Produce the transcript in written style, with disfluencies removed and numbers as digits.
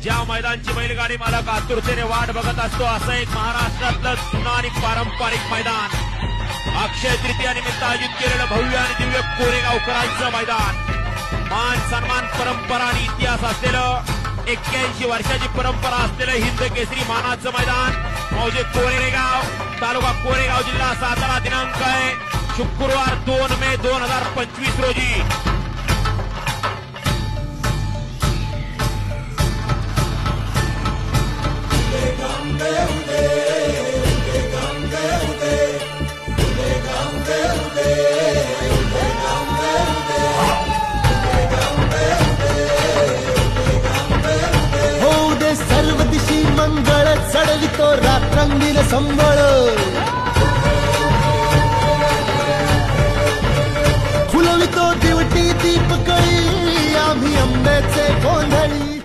ज्या मैदानची बैलगाडी मालक आतुरतेने वाट बघत असतो असं एक महाराष्ट्रातलं जुनं आणि पारंपरिक मैदान, अक्षय तृतीयानिमित्त आयोजित केलेलं भव्य आणि दिव्य कोरेगावकरांचं मैदान, मान सन्मान परंपरा आणि इतिहास असलेलं 81 वर्षाची परंपरा असलेलं हिंद केसरी मानाचं मैदान मौजे कोरेगाव, तालुका कोरेगाव, जिल्हा सातारा. दिनांक आहे शुक्रवार 2 मे 2025 रोजी. सर्व दिशी मंगळ चढवितो रात्रंगील संबळ, फुलवितो दिवटी दीपकळी आम्ही अंब्याचे गोंधळी.